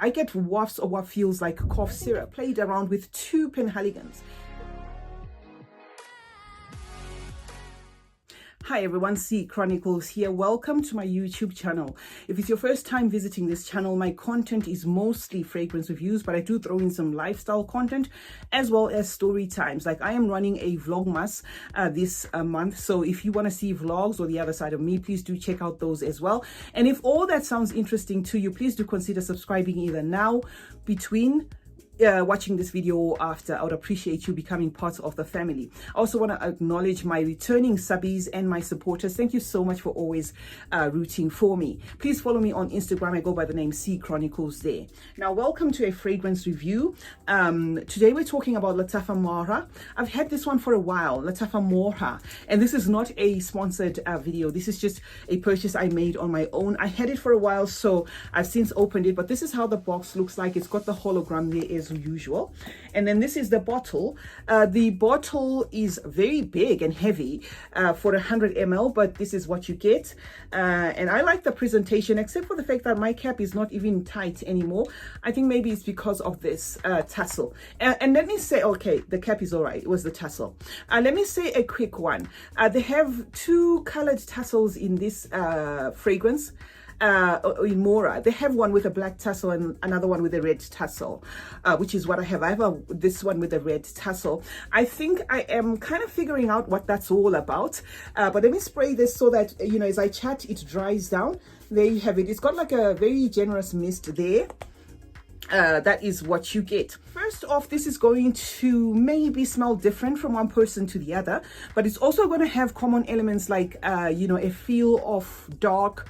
I get wafts of what feels like cough syrup. Played around with two Penhaligans. Hi everyone, CeeChronicles here. Welcome to my YouTube channel. If it's your first time visiting this channel, my content is mostly fragrance reviews, but I do throw in some lifestyle content as well as story times. Like I am running a vlogmas this month, so if you want to see vlogs or the other side of me, please do check out those as well. And if all that sounds interesting to you, please do consider subscribing either now, between watching this video or after. I would appreciate you becoming part of the family. I also want to acknowledge my returning subbies and my supporters. Thank you so much for always rooting for me. Please follow me on Instagram. I go by the name CeeChronicles there. Now, welcome to a fragrance review. Today we're talking about Lattafa Mohra. I've had this one for a while, Lattafa Mohra, and this is not a sponsored video. This is just a purchase I made on my own. I had it for a while, so I've since opened it, but this is how the box looks like. It's got the hologram there as usual, and then this is the bottle. The bottle is very big and heavy for 100 ml, but this is what you get, and I like the presentation, except for the fact that my cap is not even tight anymore. I think maybe it's because of this tassel, and let me say, okay, the cap is all right, it was the tassel. Let me say a quick one. They have two colored tassels in this fragrance. In Mohra, they have one with a black tassel and another one with a red tassel, which is what I have. I have this one with a red tassel. I think I am kind of figuring out what that's all about, but let me spray this so that, you know, as I chat, it dries down. There you have it. It's got like a very generous mist there. That is what you get. First off, this is going to maybe smell different from one person to the other, but it's also going to have common elements like, you know, a feel of dark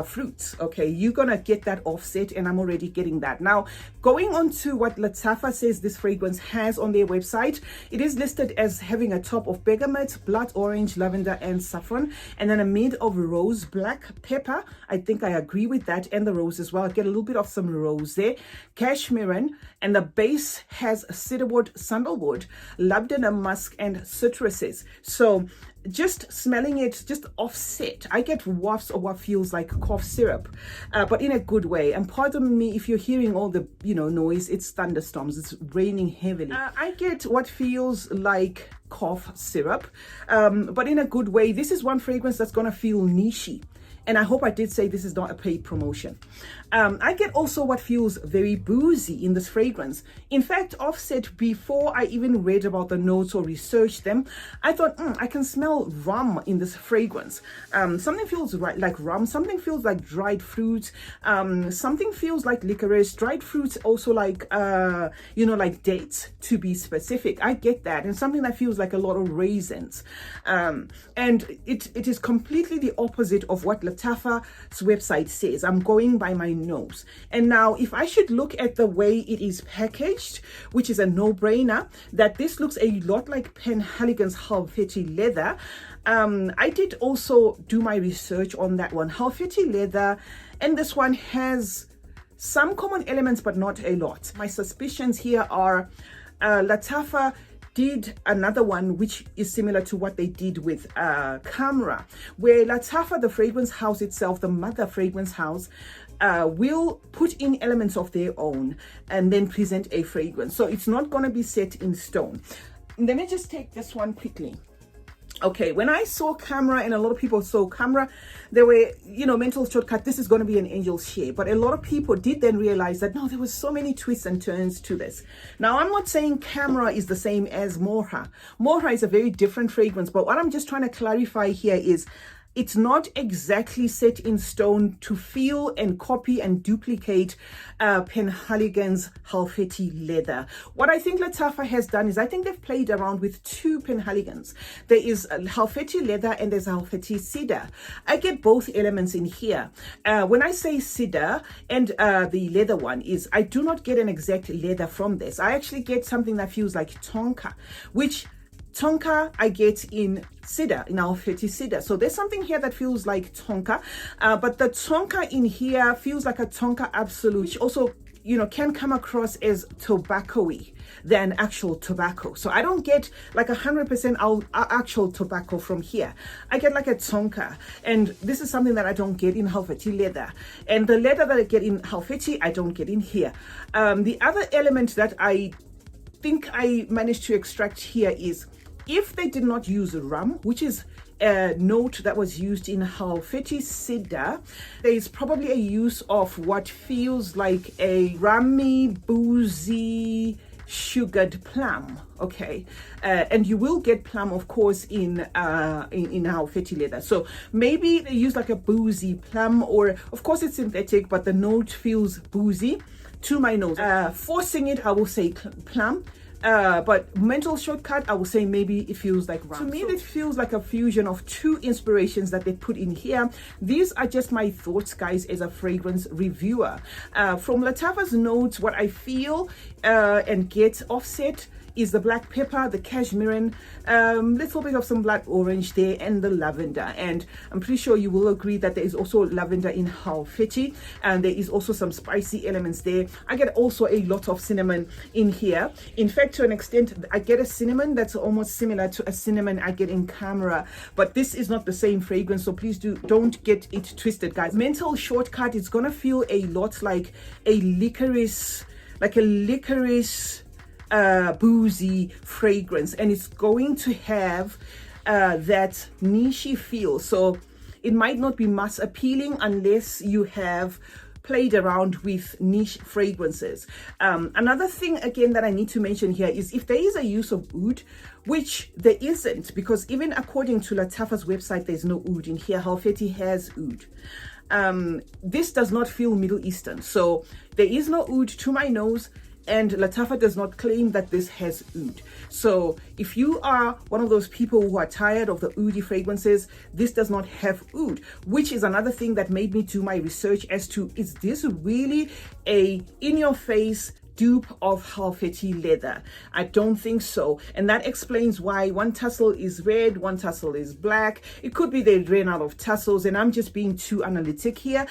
fruits. Okay, you're gonna get that offset, and I'm already getting that. Now, going on to what Lattafa says this fragrance has on their website, it is listed as having a top of bergamot, blood orange, lavender, and saffron, and then a mid of rose, black pepper. I think I agree with that, and the rose as well. I get a little bit of some rose there, cashmere, and the base has cedarwood, sandalwood, lavender, musk, and citruses. So just smelling it, just offset, I get wafts of what feels like cough syrup, but in a good way. And pardon me if you're hearing all the, you know, noise. It's thunderstorms, it's raining heavily. I get what feels like cough syrup, but in a good way. This is one fragrance that's gonna feel nichey, and I hope I did say this is not a paid promotion. I get also what feels very boozy in this fragrance. In fact, Offset, before I even read about the notes or researched them, I thought, I can smell rum in this fragrance. Something feels like rum, something feels like dried fruit, something feels like licorice, dried fruits also like, you know, like dates, to be specific. I get that, and something that feels like a lot of raisins. And it is completely the opposite of what Lattafa's website says. I'm going by my nose. And now, if I should look at the way it is packaged, which is a no-brainer, that this looks a lot like Penhaligans Halfeti leather. I did also do my research on that one. Halfeti leather, and this one has some common elements, but not a lot. My suspicions here are Lattafa did another one which is similar to what they did with Camera, where Lattafa, the fragrance house itself, the mother fragrance house, will put in elements of their own and then present a fragrance. So it's not going to be set in stone. Let me just take this one quickly. Okay, when I saw Camera, and a lot of people saw Camera, they were, you know, mental shortcut, this is going to be an angel's share. But a lot of people did then realize that, no, there was so many twists and turns to this. Now, I'm not saying Camera is the same as Mohra. Mohra is a very different fragrance, but what I'm just trying to clarify here is, it's not exactly set in stone to feel and copy and duplicate Penhaligans Halfeti leather. What I think Lattafa has done is, I think they've played around with two Penhaligans. There is Halfeti leather and there's Halfeti cedar. I get both elements in here. When I say cedar and the leather one is, I do not get an exact leather from this. I actually get something that feels like tonka, which tonka I get in cedar, in Halfeti cedar. So there's something here that feels like tonka, but the tonka in here feels like a tonka absolute, which also can come across as tobacco-y than actual tobacco. So I don't get like 100% actual tobacco from here. I get like a tonka, and this is something that I don't get in Helvetii leather, and the leather that I get in Helvetii I don't get in here. The other element that I think I managed to extract here is, if they did not use rum, which is a note that was used in Helvetii cedar, there is probably a use of what feels like a rummy, boozy, sugared plum. Okay, and you will get plum, of course, in Helvetii leather. So maybe they use like a boozy plum, or of course it's synthetic, but the note feels boozy to my nose. Forcing it, I will say plum. But mental shortcut, I would say maybe it feels like rum. To me, it feels like a fusion of two inspirations that they put in here. These are just my thoughts, guys, as a fragrance reviewer. From Lattafa's notes, what I feel and get offset is the black pepper, the cashmere, little bit of some blood orange there, and the lavender. And I'm pretty sure you will agree that there is also lavender in Helvetii, and there is also some spicy elements there. I get also a lot of cinnamon in here. In fact, to an extent, I get a cinnamon that's almost similar to a cinnamon I get in Camera, but this is not the same fragrance, so please don't get it twisted, guys. Mental shortcut, it's gonna feel a lot like a licorice, boozy fragrance, and it's going to have that niche feel. So it might not be mass appealing unless you have played around with niche fragrances. Another thing again that I need to mention here is if there is a use of oud, which there isn't, because even according to Lattafa's website there's no oud in here. Helvetii has oud. This does not feel Middle Eastern, so there is no oud to my nose, and Lattafa does not claim that this has oud. So if you are one of those people who are tired of the oudy fragrances, this does not have oud, which is another thing that made me do my research as to, is this really a in-your-face dupe of Helvetii leather? I don't think so, and that explains why one tassel is red, one tassel is black. It could be they ran out of tassels and I'm just being too analytic here,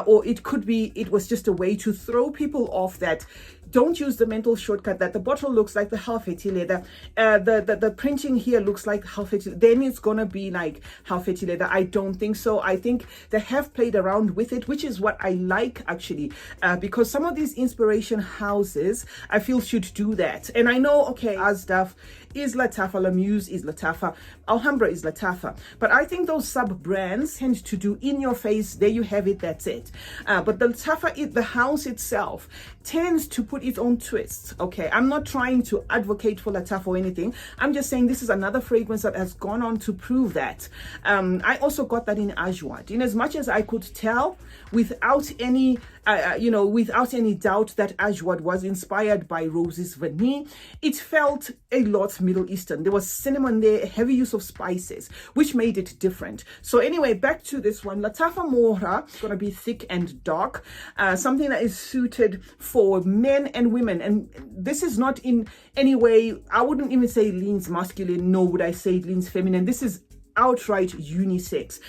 or it could be it was just a way to throw people off that don't use the mental shortcut that the bottle looks like the Helvetii leather, the printing here looks like Helvetii, then it's gonna be like Helvetii leather. I don't think so. I think they have played around with it, which is what I like actually, because some of these inspiration houses I feel should do that. And I know, okay, Asdaf is Lattafa, Lamuse is Lattafa, Alhambra is Lattafa, but I think those sub brands tend to do in your face, there you have it, that's it. But the Lattafa, the house itself tends to put its own twists. Okay, I'm not trying to advocate for Lattafa or anything, I'm just saying this is another fragrance that has gone on to prove that. I also got that in Ajwad, in as much as I could tell without any without any doubt that Ajwad was inspired by Rose's Vanille. It felt a lot Middle Eastern. There was cinnamon there, a heavy use of spices, which made it different. So anyway, back to this one. Lattafa Mohra is going to be thick and dark, something that is suited for men and women. And this is not in any way, I wouldn't even say leans masculine, nor would I say it leans feminine. This is outright unisex.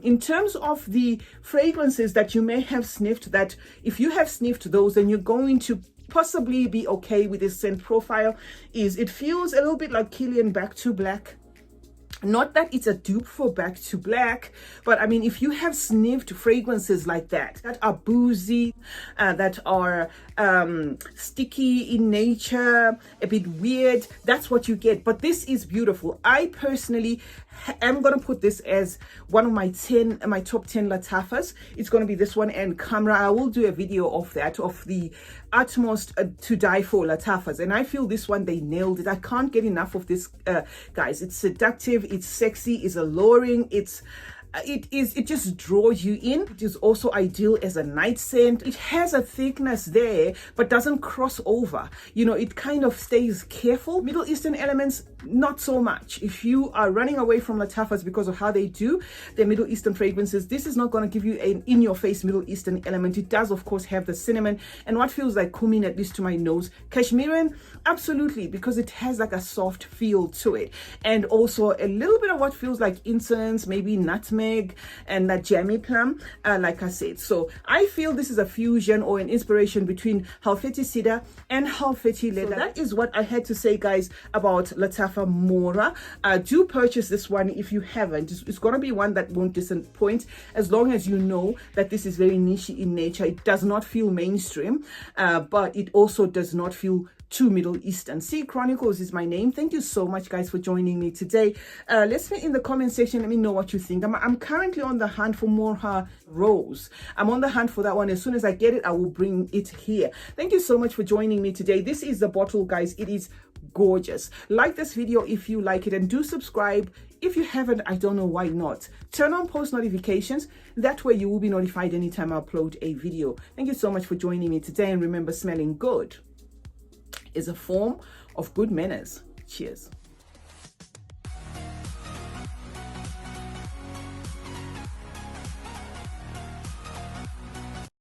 In terms of the fragrances that you may have sniffed, that if you have sniffed those, then you're going to possibly be okay with this scent profile, is it feels a little bit like Killian Back to Black. Not that it's a dupe for Back to Black, but I mean, if you have sniffed fragrances like that are boozy, that are sticky in nature, a bit weird, that's what you get. But this is beautiful. I personally am going to put this as one of my top 10 Lattafas. It's going to be this one and Camera. I will do a video of that, of the utmost to die for Lattafas, and I feel this one they nailed it. I can't get enough of this, guys. It's seductive, it's sexy, it's alluring, it just draws you in. It is also ideal as a night scent. It has a thickness there but doesn't cross over, it kind of stays careful. Middle Eastern elements not so much. If you are running away from Lattafas because of how they do their Middle Eastern fragrances, this is not going to give you an in-your-face Middle Eastern element. It does, of course, have the cinnamon and what feels like cumin, at least to my nose. Cashmerean, absolutely, because it has like a soft feel to it. And also a little bit of what feels like incense, maybe nutmeg, and that jammy plum, like I said. So I feel this is a fusion or an inspiration between Halfeti Cedar and Halfeti Leather. So that is what I had to say, guys, about Lattafa Mohra. Do purchase this one if you haven't. It's going to be one that won't disappoint, as long as you know that this is very niche in nature. It does not feel mainstream, but it also does not feel too Middle Eastern. CeeChronicles is my name. Thank you so much, guys, for joining me today. Let's me in the comment section. Let me know what you think. I'm currently on the hunt for Mohra Rose. I'm on the hunt for that one. As soon as I get it, I will bring it here. Thank you so much for joining me today. This is the bottle, guys. It is gorgeous. Like this video if you like it, and do subscribe if you haven't. I don't know why not. Turn on post notifications. That way you will be notified anytime I upload a video. Thank you so much for joining me today, and remember, smelling good is a form of good manners. Cheers.